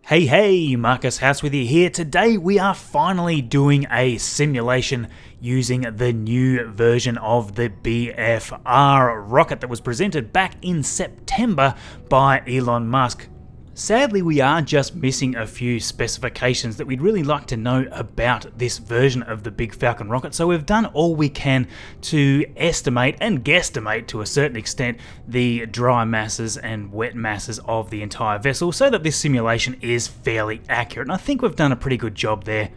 Hey, Marcus House with you here. Today we are finally doing a simulation using the new version of the BFR rocket that was presented back in September by Elon Musk. Sadly, we are just missing a few specifications that we'd really like to know about this version of the Big Falcon rocket, so we've done all we can to estimate and guesstimate to a certain extent the dry masses and wet masses of the entire vessel so that this simulation is fairly accurate, and I think we've done a pretty good job there.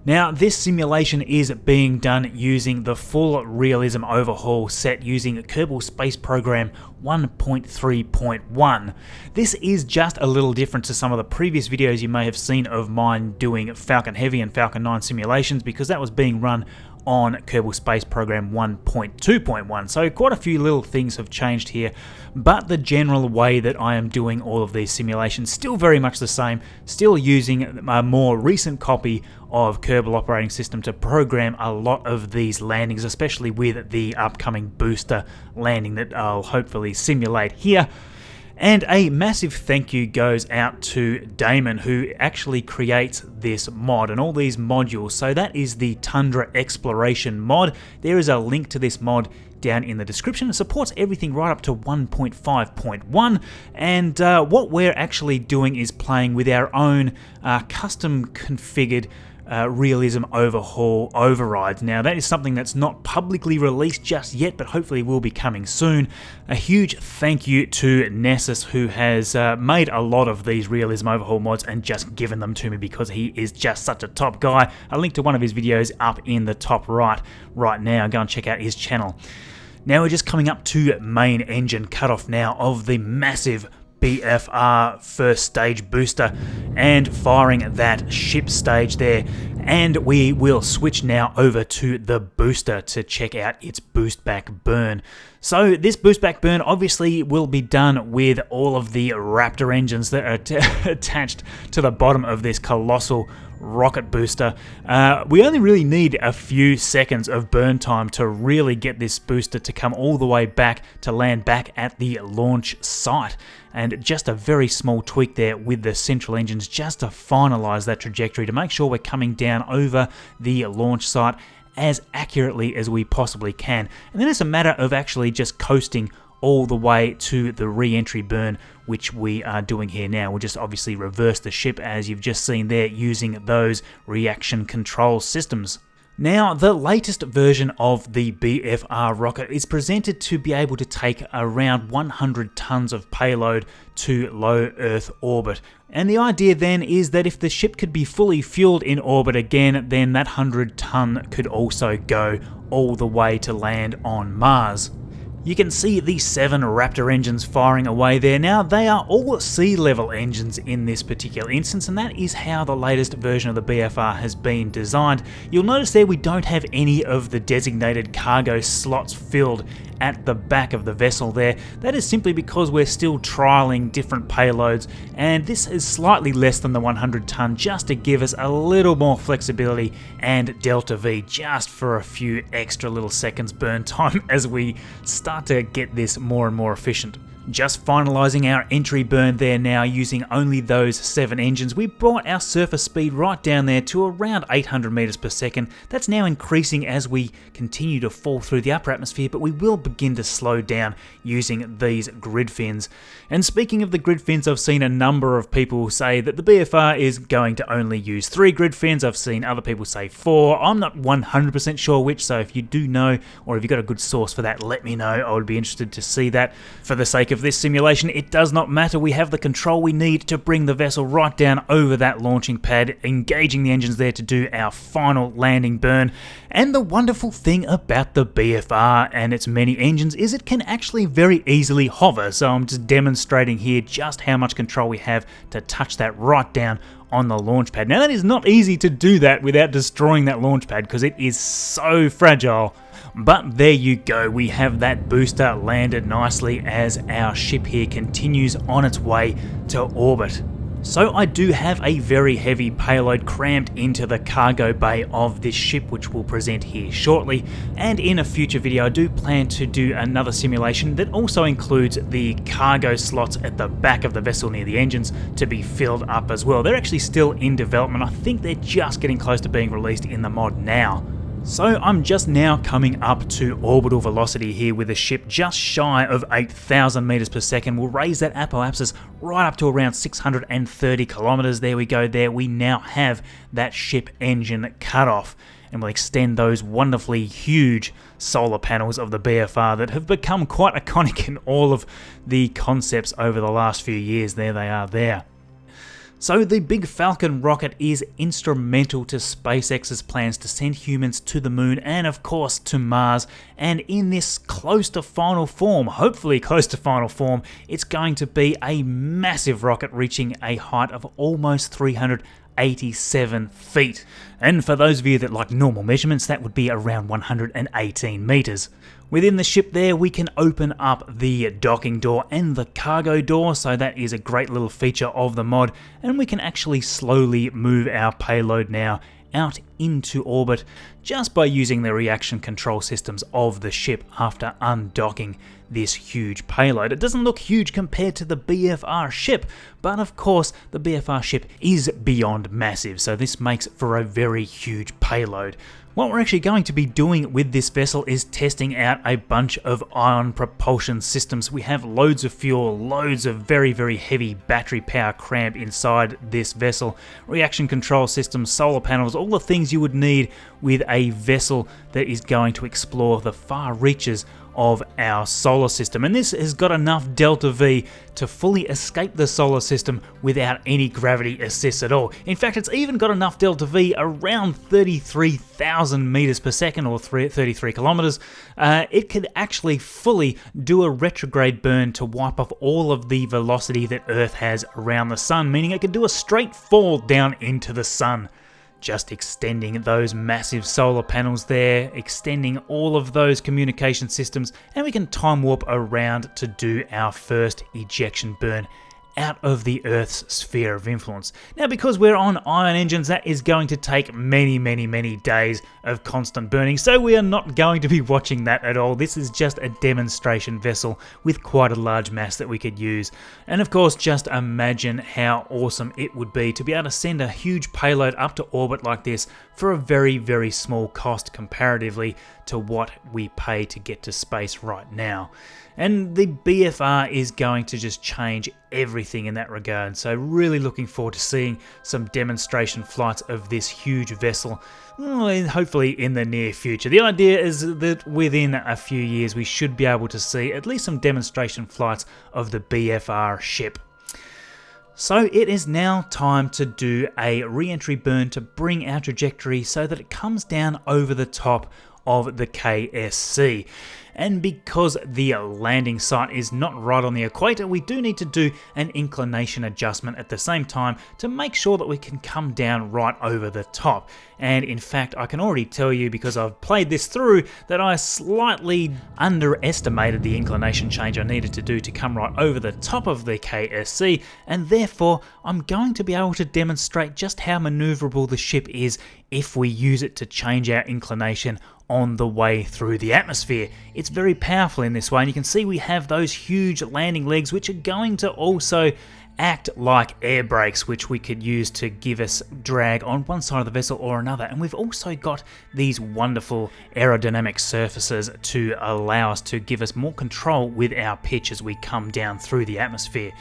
Now, this simulation is being done using the full Realism Overhaul set using Kerbal Space Program 1.3.1. This is just a little different to some of the previous videos you may have seen of mine doing Falcon Heavy and Falcon 9 simulations, because that was being run on Kerbal Space Program 1.2.1. So quite a few little things have changed here, but the general way that I am doing all of these simulations still very much the same, still using a more recent copy of Kerbal Operating System to program a lot of these landings, especially with the upcoming booster landing that I'll hopefully simulate here. And a massive thank you goes out to Damon, who actually creates this mod and all these modules. So that is the Tundra Exploration Mod. There is a link to this mod down in the description. It supports everything right up to 1.5.1, and what we're actually doing is playing with our own custom configured Realism Overhaul overrides. Now, that is something that's not publicly released just yet, but hopefully will be coming soon. A huge thank you to Nessus, who has made a lot of these Realism Overhaul mods and just given them to me because he is just such a top guy. A link to one of his videos up in the top right now. Go and check out his channel. Now we're just coming up to main engine cutoff now of the massive BFR first stage booster and firing that ship stage there, and we will switch now over to the booster to check out its boost back burn. So this boost back burn obviously will be done with all of the Raptor engines that are attached to the bottom of this colossal rocket booster. We only really need a few seconds of burn time to really get this booster to come all the way back to land back at the launch site, and just a very small tweak there with the central engines just to finalize that trajectory to make sure we're coming down over the launch site as accurately as we possibly can. And then it's a matter of actually just coasting all the way to the re-entry burn, which we are doing here now. We'll just obviously reverse the ship as you've just seen there using those reaction control systems. Now, the latest version of the BFR rocket is presented to be able to take around 100 tons of payload to low Earth orbit. And the idea then is that if the ship could be fully fueled in orbit again, then that 100-ton could also go all the way to land on Mars. You can see the 7 Raptor engines firing away there. Now, they are all sea level engines in this particular instance, and that is how the latest version of the BFR has been designed. You'll notice there we don't have any of the designated cargo slots filled at the back of the vessel there. That is simply because we're still trialing different payloads, and this is slightly less than the 100-ton just to give us a little more flexibility and delta V just for a few extra little seconds burn time as we start to get this more and more efficient. Just finalizing our entry burn there now using only those 7 engines. We brought our surface speed right down there to around 800 meters per second. That's now increasing as we continue to fall through the upper atmosphere, but we will begin to slow down using these grid fins. And speaking of the grid fins, I've seen a number of people say that the BFR is going to only use 3 grid fins. I've seen other people say 4. I'm not 100% sure which, so if you do know, or if you've got a good source for that, let me know. I would be interested to see that. For the sake of this simulation, it does not matter. We have the control we need to bring the vessel right down over that launching pad, engaging the engines there to do our final landing burn. And the wonderful thing about the BFR and its many engines is it can actually very easily hover. So I'm just demonstrating here just how much control we have to touch that right down on the launch pad. Now, that is not easy to do that without destroying that launch pad because it is so fragile. But there you go, we have that booster landed nicely as our ship here continues on its way to orbit. So I do have a very heavy payload crammed into the cargo bay of this ship, which we'll present here shortly, and in a future video I do plan to do another simulation that also includes the cargo slots at the back of the vessel near the engines to be filled up as well. They're actually still in development. I think they're just getting close to being released in the mod now. So I'm just now coming up to orbital velocity here with the ship just shy of 8,000 meters per second. We'll raise that apoapsis right up to around 630 kilometers. There we go there. We now have that ship engine cut off, and we'll extend those wonderfully huge solar panels of the BFR that have become quite iconic in all of the concepts over the last few years. There they are there. So the Big Falcon rocket is instrumental to SpaceX's plans to send humans to the moon and of course to Mars, and in this close to final form, hopefully close to final form, it's going to be a massive rocket reaching a height of almost 387 feet. And for those of you that like normal measurements, that would be around 118 meters. Within the ship there, we can open up the docking door and the cargo door, so that is a great little feature of the mod, and we can actually slowly move our payload now out into orbit just by using the reaction control systems of the ship after undocking this huge payload. It doesn't look huge compared to the BFR ship, but of course the BFR ship is beyond massive, so this makes for a very huge payload. What we're actually going to be doing with this vessel is testing out a bunch of ion propulsion systems. We have loads of fuel, loads of very, very heavy battery power crammed inside this vessel, reaction control systems, solar panels, all the things you would need with a vessel that is going to explore the far reaches of our solar system. And this has got enough delta V to fully escape the solar system without any gravity assist at all. In fact, it's even got enough delta V around 33,000 meters per second, or 33 kilometers. It could actually fully do a retrograde burn to wipe off all of the velocity that Earth has around the sun, meaning it could do a straight fall down into the sun. Just extending those massive solar panels there, extending all of those communication systems, and we can time warp around to do our first ejection burn out of the Earth's sphere of influence. Now, because we're on ion engines, that is going to take many, many, many days of constant burning, so we are not going to be watching that at all. This is just a demonstration vessel with quite a large mass that we could use. And of course, just imagine how awesome it would be to be able to send a huge payload up to orbit like this for a very, very small cost comparatively to what we pay to get to space right now. And the BFR is going to just change everything in that regard. So really looking forward to seeing some demonstration flights of this huge vessel, hopefully in the near future. The idea is that within a few years we should be able to see at least some demonstration flights of the BFR ship. So it is now time to do a re-entry burn to bring our trajectory so that it comes down over the top of the KSC. And because the landing site is not right on the equator, we do need to do an inclination adjustment at the same time to make sure that we can come down right over the top. And in fact, I can already tell you, because I've played this through, that I slightly underestimated the inclination change I needed to do to come right over the top of the KSC, and therefore I'm going to be able to demonstrate just how maneuverable the ship is if we use it to change our inclination on the way through the atmosphere. It's very powerful in this way, and you can see we have those huge landing legs which are going to also act like air brakes, which we could use to give us drag on one side of the vessel or another. And we've also got these wonderful aerodynamic surfaces to allow us to give us more control with our pitch as we come down through the atmosphere.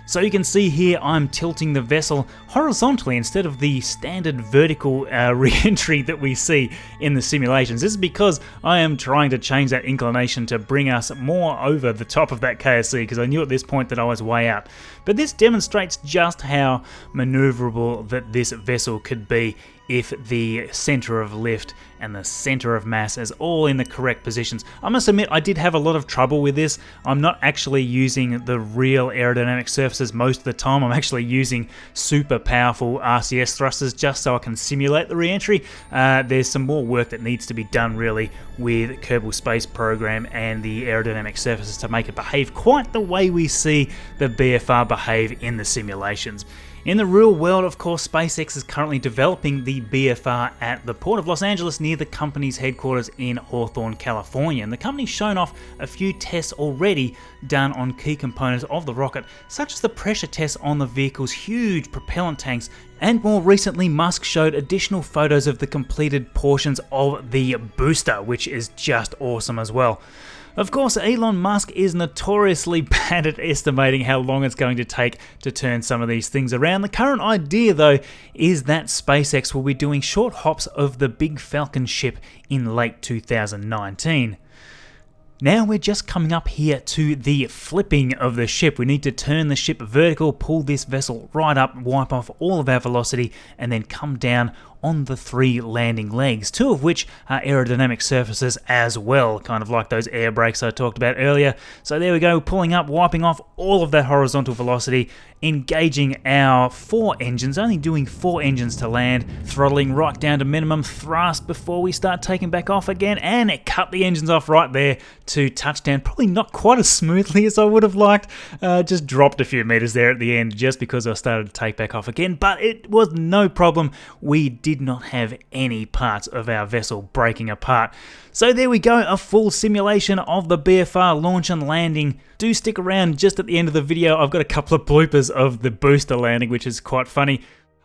So you can see here I'm tilting the vessel horizontally instead of the standard vertical re-entry that we see in the simulations. This is because I am trying to change that inclination to bring us more over the top of that KSC, because I knew at this point that I was way out. But this demonstrates just how maneuverable that this vessel could be if the center of lift and the center of mass is all in the correct positions. I must admit I did have a lot of trouble with this. I'm not actually using the real aerodynamic surfaces most of the time. I'm actually using super powerful RCS thrusters just so I can simulate the re-entry. There's some more work that needs to be done really with Kerbal Space Program and the aerodynamic surfaces to make it behave quite the way we see the BFR behave in the simulations. In the real world, of course, SpaceX is currently developing the BFR at the Port of Los Angeles near the company's headquarters in Hawthorne, California. And the company's shown off a few tests already done on key components of the rocket, such as the pressure tests on the vehicle's huge propellant tanks. And more recently, Musk showed additional photos of the completed portions of the booster, which is just awesome as well. Of course, Elon Musk is notoriously bad at estimating how long it's going to take to turn some of these things around. The current idea, though, is that SpaceX will be doing short hops of the Big Falcon ship in late 2019. Now we're just coming up here to the flipping of the ship. We need to turn the ship vertical, pull this vessel right up, wipe off all of our velocity, and then come down on the 3 landing legs, 2 of which are aerodynamic surfaces as well, kind of like those air brakes I talked about earlier. So there we go, pulling up, wiping off all of that horizontal velocity, engaging our 4 engines, only doing 4 engines to land, throttling right down to minimum thrust before we start taking back off again, and it cut the engines off right there to touchdown. Probably not quite as smoothly as I would have liked, just dropped a few meters there at the end just because I started to take back off again, but it was no problem. We did not have any parts of our vessel breaking apart. So there we go, a full simulation of the BFR launch and landing. Do stick around just at the end of the video. I've got a couple of bloopers of the booster landing, which is quite funny.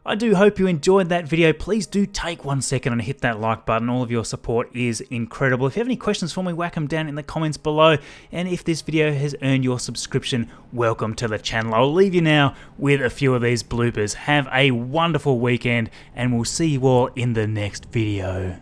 I do hope you enjoyed that video. Please do take 1 second and hit that like button. All of your support is incredible. If you have any questions for me, whack them down in the comments below. And if this video has earned your subscription, welcome to the channel. I'll leave you now with a few of these bloopers. Have a wonderful weekend, and we'll see you all in the next video.